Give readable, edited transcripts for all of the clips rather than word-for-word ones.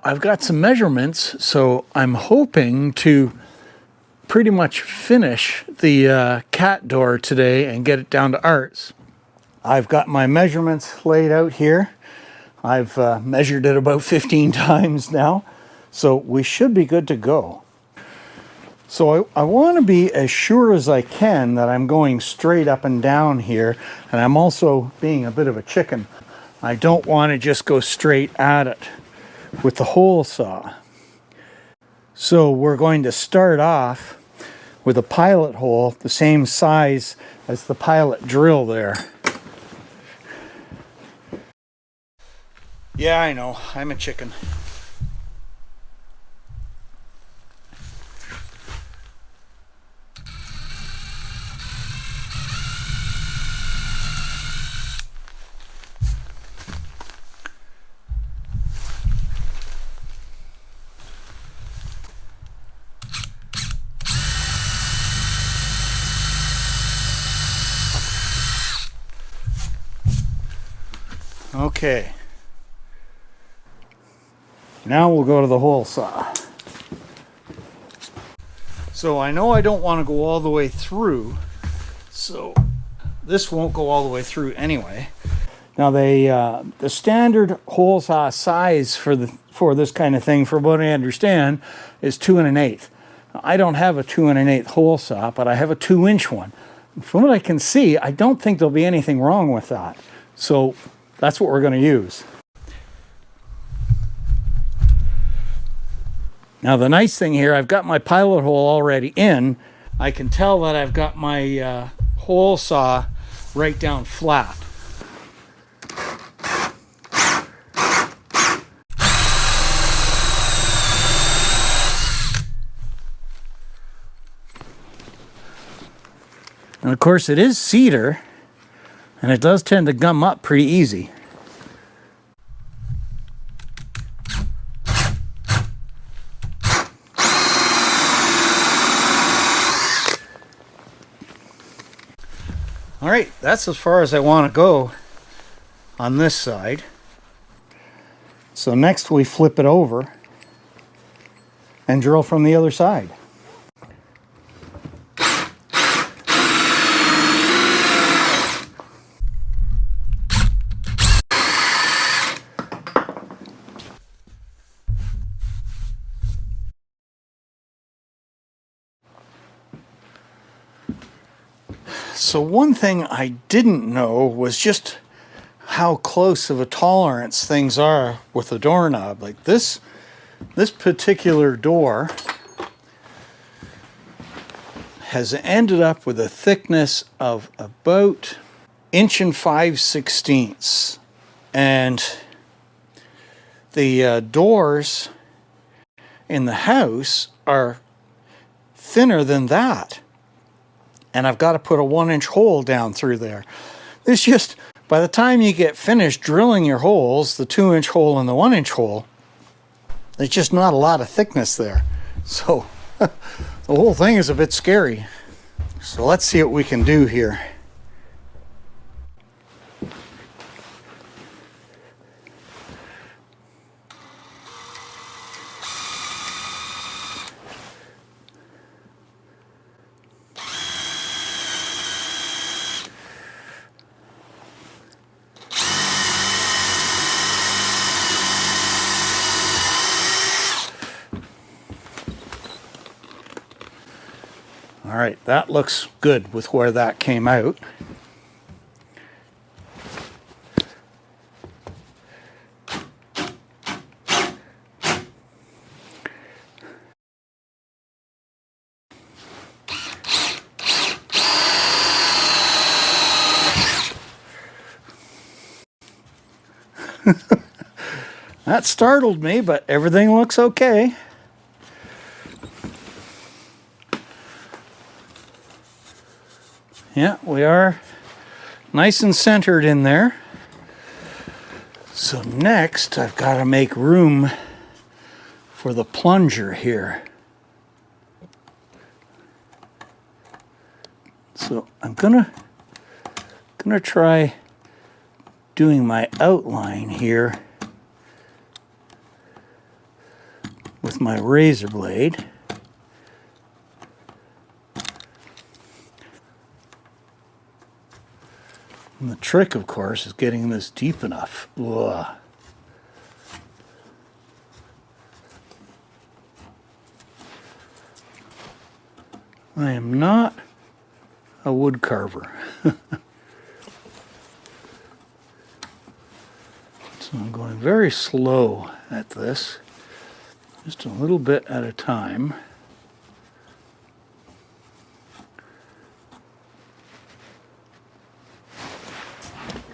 I've got some measurements, so I'm hoping to pretty much finish the cat door today and get it down to Art's. I've got my measurements laid out here. I've measured it about 15 times now, so we should be good to go. So I want to be as sure as I can that I'm going straight up and down here, and I'm also being a bit of a chicken. I don't want to just go straight at it with the hole saw. So we're going to start off with a pilot hole the same size as the pilot drill there. Yeah, I know, I'm a chicken. Okay, now we'll go to the hole saw. So I know I don't want to go all the way through, so this won't go all the way through anyway. Now the standard hole saw size for this kind of thing, from what I understand, is 2 1/8. Now, I don't have a 2 1/8 hole saw, but I have a 2-inch one. From what I can see, I don't think there'll be anything wrong with that. So that's what we're going to use. Now the nice thing here, I've got my pilot hole already in. I can tell that I've got my hole saw right down flat. And of course it is cedar, and it does tend to gum up pretty easy. All right, that's as far as I want to go on this side. So next we flip it over and drill from the other side. So one thing I didn't know was just how close of a tolerance things are with the doorknob. Like this particular door has ended up with a thickness of about 1 5/16 inches. And the doors in the house are thinner than that. And I've got to put a 1-inch hole down through there. It's just, by the time you get finished drilling your holes, the 2-inch hole and the 1-inch hole, there's just not a lot of thickness there. So the whole thing is a bit scary. So let's see what we can do here. All right, that looks good with where that came out. That startled me, but everything looks okay. Yeah, we are nice and centered in there. So next, I've got to make room for the plunger here. So I'm gonna try doing my outline here with my razor blade. And the trick, of course, is getting this deep enough. Ugh. I am not a wood carver. So I'm going very slow at this, just a little bit at a time.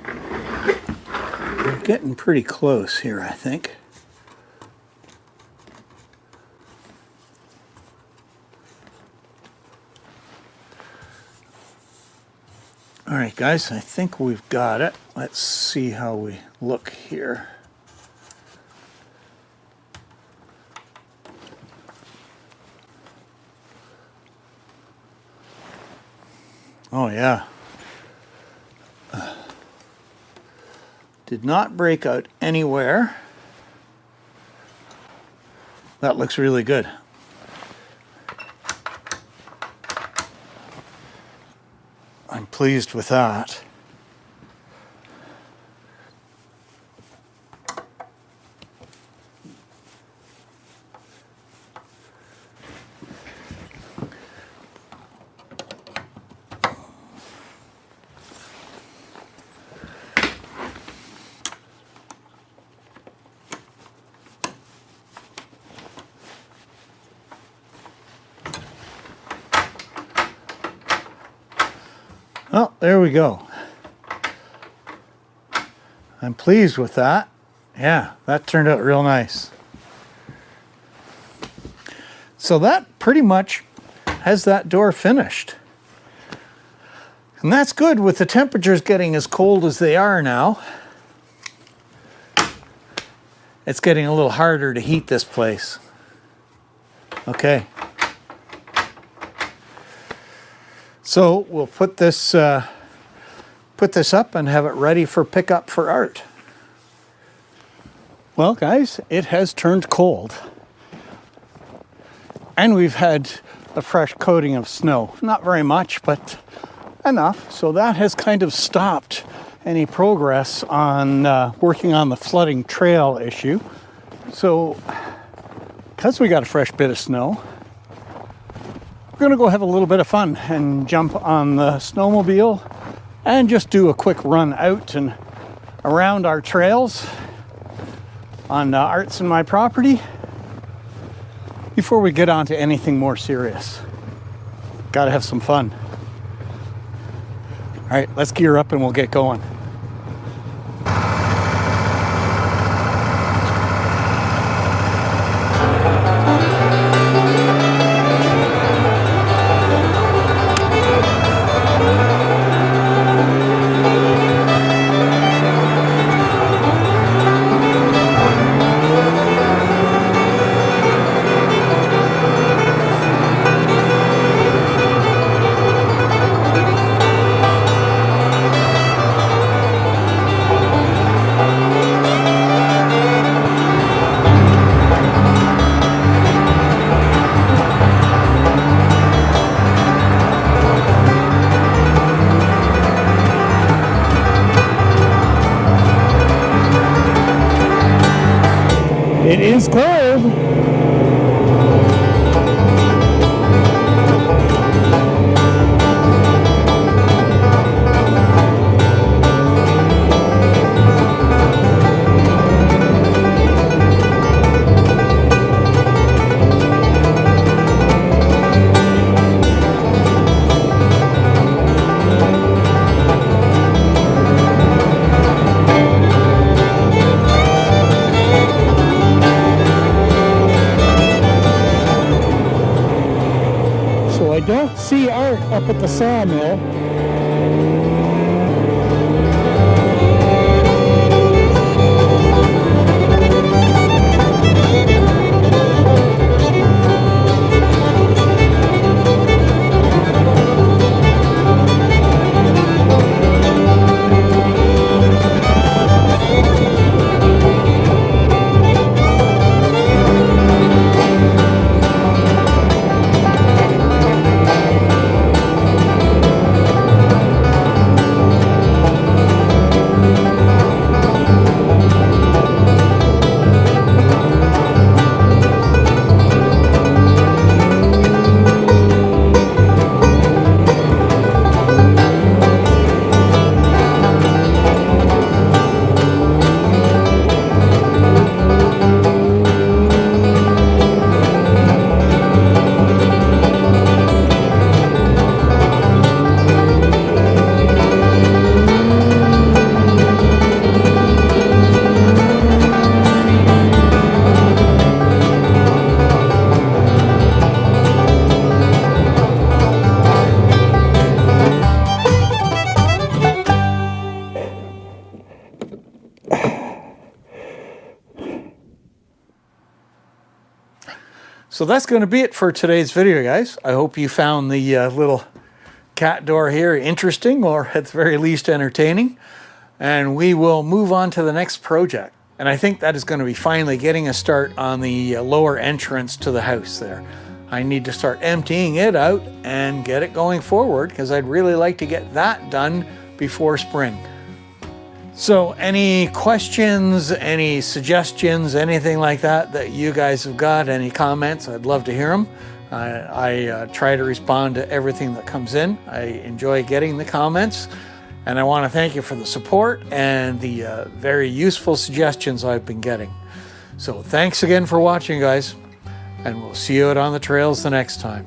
We're getting pretty close here, I think. All right, guys, I think we've got it. Let's see how we look here. Oh, yeah. Did not break out anywhere. That looks really good. I'm pleased with that. Well, there we go. I'm pleased with that. Yeah, that turned out real nice. So that pretty much has that door finished. And that's good with the temperatures getting as cold as they are now. It's getting a little harder to heat this place. Okay. So we'll put this up and have it ready for pickup for art. Well, guys, it has turned cold. And we've had a fresh coating of snow. Not very much, but enough. So that has kind of stopped any progress on working on the flooding trail issue. So, because we got a fresh bit of snow, we're going to go have a little bit of fun and jump on the snowmobile and just do a quick run out and around our trails on Arts and my property before we get on to anything more serious. Got to have some fun. All right, let's gear up and we'll get going. It is cold. I don't see Art up at the sawmill. So that's going to be it for today's video, guys. I hope you found the little cat door here interesting, or at the very least entertaining. And we will move on to the next project. And I think that is going to be finally getting a start on the lower entrance to the house there. I need to start emptying it out and get it going forward, because I'd really like to get that done before spring. So any questions, any suggestions, anything like that you guys have got, any comments, I'd love to hear them. I try to respond to everything that comes in. I enjoy getting the comments, and I want to thank you for the support and the very useful suggestions I've been getting. So thanks again for watching, guys, and we'll see you out on the trails the next time.